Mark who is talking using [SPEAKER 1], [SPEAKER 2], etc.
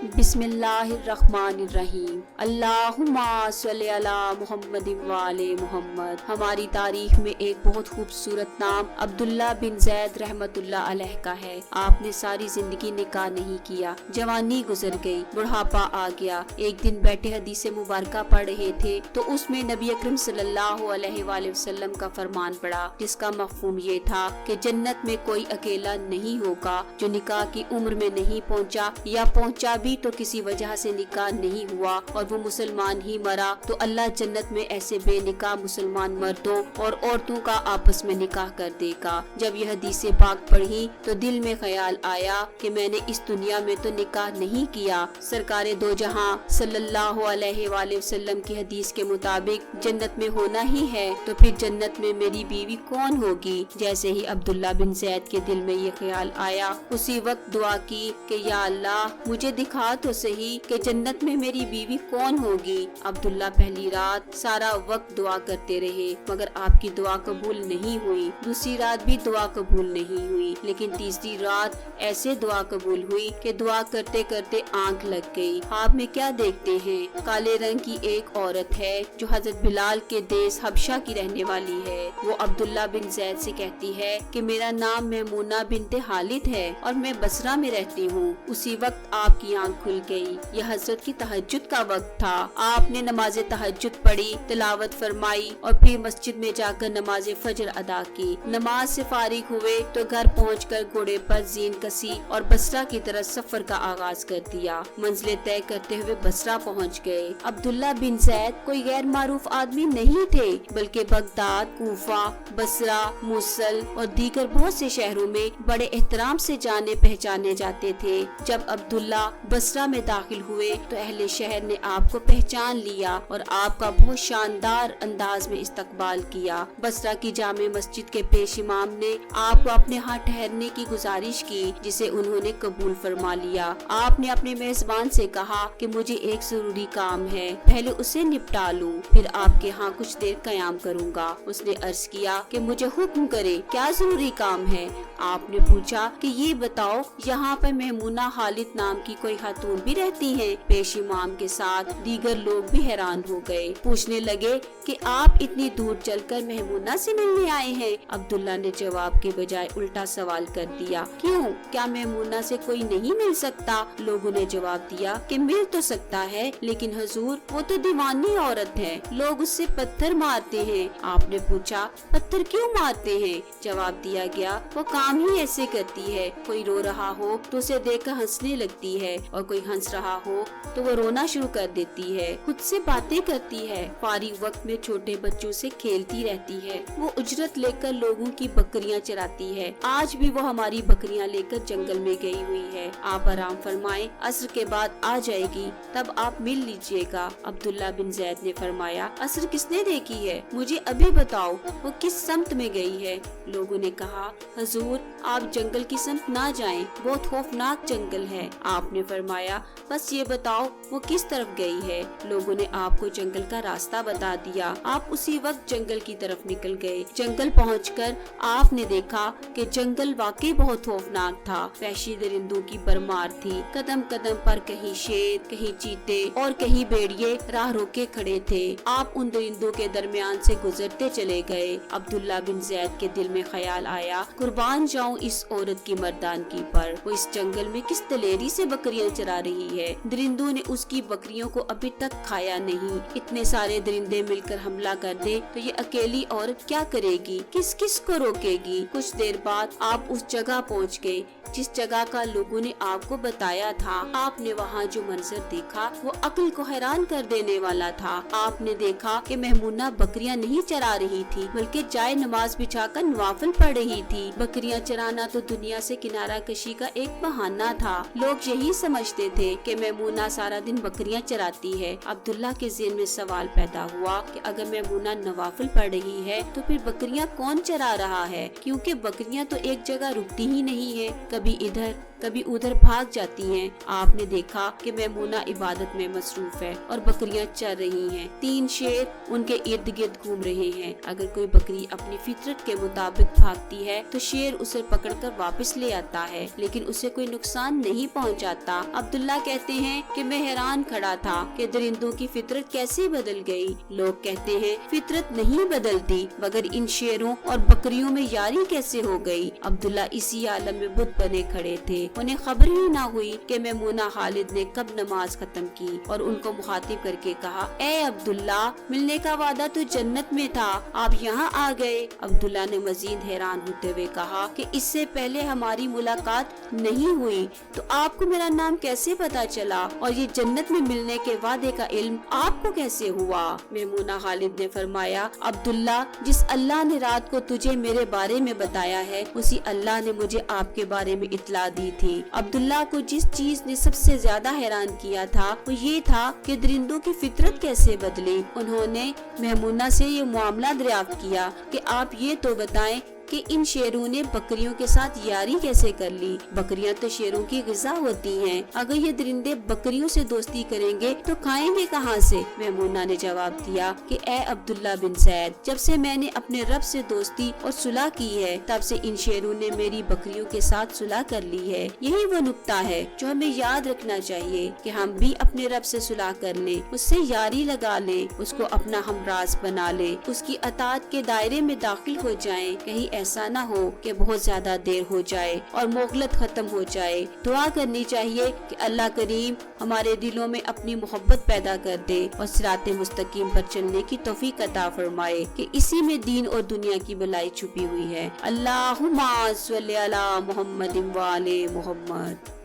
[SPEAKER 1] बिस्मिल्लाहिर्रहमानिर्रहीम। अल्लाहुम्मा सल्ली अला मुहम्मद व आले मुहम्मद। हमारी तारीख में एक बहुत खूबसूरत नाम अब्दुल्ला बिन जैद रहमतुल्लाह अलैह का है। आपने सारी जिंदगी निकाह नहीं किया, जवानी गुजर गई, बुढ़ापा आ गया। एक दिन बैठे हदीस मुबारका पढ़ रहे थे तो उसमें नबी अकरम सल्लल्लाहु अलैहि वसल्लम का फरमान पड़ा, जिसका मफहूम ये था कि जन्नत में कोई अकेला नहीं होगा जो निकाह की उम्र में नहीं पहुंचा, या पहुंचा भी तो किसी वजह से निकाह नहीं हुआ और वो मुसलमान ही मरा, तो अल्लाह जन्नत में ऐसे बेनिकाह मुसलमान मर्दों और औरतों का आपस में निकाह कर देगा। जब यह हदीस पाक पढ़ी तो दिल में ख्याल आया कि मैंने इस दुनिया में तो निकाह नहीं किया। सरकारे दो जहां सल्लल्लाहु अलैहि वसल्लम की हदीस के मुताबिक जन्नत में होना ही है, तो फिर जन्नत में मेरी बीवी कौन होगी। जैसे ही अब्दुल्ला बिन जैद के दिल में ये ख्याल आया, उसी वक्त दुआ की कि या अल्लाह मुझे दिखा तो सही कि जन्नत में मेरी बीवी कौन होगी। अब्दुल्ला पहली रात सारा वक्त दुआ करते रहे, मगर आपकी दुआ कबूल नहीं हुई। दूसरी रात भी दुआ कबूल नहीं हुई, लेकिन तीसरी रात ऐसे दुआ कबूल हुई कि दुआ करते करते आंख लग गई। आप में क्या देखते हैं? काले रंग की एक औरत है जो हजरत बिलाल के देश हबशा की रहने वाली है। वो अब्दुल्ला बिन जैद से कहती है कि मेरा नाम मैमूना बिन्ते हालिद है और मैं बसरा में रहती हूँ। उसी वक्त आपकी आंख खुल गई। यह हजरत की तहज्जुद का वक्त था। आपने नमाज तहज्जुद पढ़ी, तिलावत फरमाई और फिर मस्जिद में जाकर नमाज फजर अदा की। नमाज से फारिग हुए तो घर पहुंचकर घोड़े पर जीन कसी और बसरा की तरफ सफर का आगाज कर दिया। मंजिल तय करते हुए बसरा पहुंच गए। अब्दुल्ला बिन जैद कोई गैर मारूफ आदमी नहीं थे, बल्कि बगदाद, कूफा, बसरा, मूसल और दीगर बहुत से शहरों में बड़े एहतराम से जाने पहचाने जाते थे। जब अब्दुल्ला बसरा में दाखिल हुए तो अहले शहर ने आपको पहचान लिया और आपका बहुत शानदार अंदाज में इस्तकबाल किया। बसरा की जामे मस्जिद के पेश इमाम ने आपको अपने यहाँ ठहरने की गुजारिश की, जिसे उन्होंने कबूल फरमा लिया। आपने अपने मेजबान से कहा कि मुझे एक जरूरी काम है, पहले उसे निपटा लूं, फिर आपके यहाँ कुछ देर कयाम करूँगा। उसने अर्ज किया कि मुझे हुक्म करे, क्या जरूरी काम है? आपने पूछा कि ये बताओ, यहाँ पर मैमूना हालिद नाम की कोई खातून भी रहती है? पेश इमाम के साथ दीगर लोग भी हैरान हो गए। पूछने लगे कि आप इतनी दूर चलकर मैमूना से मिलने आए हैं। अब्दुल्ला ने जवाब के बजाय उल्टा सवाल कर दिया, क्यों, क्या मैमूना से कोई नहीं मिल सकता? लोगों ने जवाब दिया कि मिल तो सकता है, लेकिन हुजूर वो तो दीवानी औरत है, लोग उससे पत्थर मारते हैं। आपने पूछा, पत्थर क्यों मारते हैं? जवाब दिया गया, वो काम ही ऐसे करती है। कोई रो रहा हो तो उसे देखकर हंसने लगती है, और कोई हंस रहा हो तो वो रोना शुरू कर देती है। खुद से बातें करती है, फारिग वक्त में छोटे बच्चों से खेलती रहती है। वो उजरत लेकर लोगों की बकरियां चराती है। आज भी वो हमारी बकरियां लेकर जंगल में गई हुई है। आप आराम फरमाएं, असर के बाद आ जाएगी, तब आप मिल लीजिएगा। अब्दुल्ला बिन जैद ने फरमाया, असर किसने देखी है? मुझे अभी बताओ, वो किस समत में गई है? लोगों ने कहा, हुजूर आप जंगल की समत ना जाएं, बहुत खौफनाक जंगल है। आपने फरमाया, बस ये बताओ वो किस तरफ गई है? लोगों ने आपको जंगल का रास्ता बता दिया। आप उसी वक्त जंगल की तरफ निकल गए। जंगल पहुंचकर आपने देखा कि जंगल वाकई बहुत खौफनाक था। वहशी दरिंदों की भरमार थी। कदम कदम पर कहीं शेर, कहीं चीते और कहीं भेड़िए राह रोके खड़े थे। आप उन दरिंदों के दरमियान से गुजरते चले गए। अब्दुल्ला बिन जैद के दिल में ख्याल आया, कुर्बान जाऊं इस औरत की मर्दानगी पर। वो इस जंगल में किस दलेरी से बकरियां चरा रही है। दरिंदों ने उसकी बकरियों को अभी तक खाया नहीं। इतने सारे दरिंदे मिलकर हमला कर दे तो ये अकेली औरत क्या करेगी? किस किस को रोकेगी? कुछ देर बाद आप उस जगह पहुंच गए जिस जगह का लोगों ने आपको बताया था। आपने वहाँ जो मंजर देखा वो अक्ल को हैरान कर देने वाला था। आपने देखा कि मैमूना बकरियां नहीं चरा रही थी, बल्कि जाए नमाज बिछाकर नवाफिल पढ़ रही थी। बकरियां चराना तो दुनिया से किनारा कशी का एक बहाना था। लोग यही समझते थे कि मैमूना सारा दिन बकरियां चराती है। अब्दुल्ला के ज़हन में सवाल पैदा हुआ कि अगर मैमूना नवाफिल पढ़ रही है तो फिर बकरियां कौन चरा रहा है? क्योंकि बकरियां तो एक जगह रुकती ही नहीं है, कभी इधर कभी उधर भाग जाती हैं। आपने देखा कि मैमूना इबादत में मसरूफ है और बकरियां चर रही हैं। 3 शेर उनके इर्द गिर्द घूम रहे हैं। अगर कोई बकरी अपनी फितरत के मुताबिक भागती है तो शेर उसे पकड़कर वापस ले आता है, लेकिन उसे कोई नुकसान नहीं पहुंचाता। अब्दुल्ला कहते हैं कि मैं हैरान खड़ा था कि दरिंदों की फितरत कैसे बदल गई। लोग कहते हैं फितरत नहीं बदलती, मगर इन शेरों और बकरियों में यारी कैसे हो गई। अब्दुल्ला इसी आलम में बुत बने खड़े थे। उन्हें खबर ही ना हुई कि मैमूना खालिद ने कब नमाज खत्म की और उनको मुखातिब करके कहा, ए अब्दुल्ला, मिलने का वादा तो जन्नत में था, आप यहाँ आ गए। अब्दुल्ला ने मजीद हैरान होते हुए कहा कि इससे पहले हमारी मुलाकात नहीं हुई तो आपको मेरा नाम कैसे पता चला और ये जन्नत में मिलने के वादे का इल्म आपको कैसे हुआ। मैमूना खालिद ने फरमाया, अब्दुल्ला, जिस अल्लाह ने रात को तुझे मेरे बारे में बताया है उसी अल्लाह ने मुझे आपके बारे में इत्तला दी थी। अब्दुल्ला को जिस चीज ने सबसे ज्यादा हैरान किया था वो ये था कि दरिंदों की फितरत कैसे बदली। उन्होंने मैमूना से ये मामला दरियाफ्त किया कि आप ये तो बताएं कि इन शेरों ने बकरियों के साथ यारी कैसे कर ली। बकरियां तो शेरों की ग़िज़ा होती हैं। अगर ये दरिंदे बकरियों से दोस्ती करेंगे तो खाएंगे कहाँ से। मैमूना ने जवाब दिया कि ए अब्दुल्ला बिन ज़ैद, जब से मैंने अपने रब से दोस्ती और सुलह की है तब से इन शेरों ने मेरी बकरियों के साथ सुलह कर ली है। यही वो नुक्ता है जो हमें याद रखना चाहिए कि हम भी अपने रब से सुलह कर लें, उससे यारी लगा लें, उसको अपना हमराज बना लें, उसकी अताअत के दायरे में दाखिल हो जाएं। कहीं ऐसा ना हो कि बहुत ज्यादा देर हो जाए और मोहलत खत्म हो जाए। दुआ करनी चाहिए कि अल्लाह करीम हमारे दिलों में अपनी मोहब्बत पैदा कर दे और सिराते मुस्तकीम पर चलने की तौफीक अता फरमाए कि इसी में दीन और दुनिया की भलाई छुपी हुई है। अल्लाहुम्मा सल्ली अला मुहम्मदिन व आले मुहम्मद।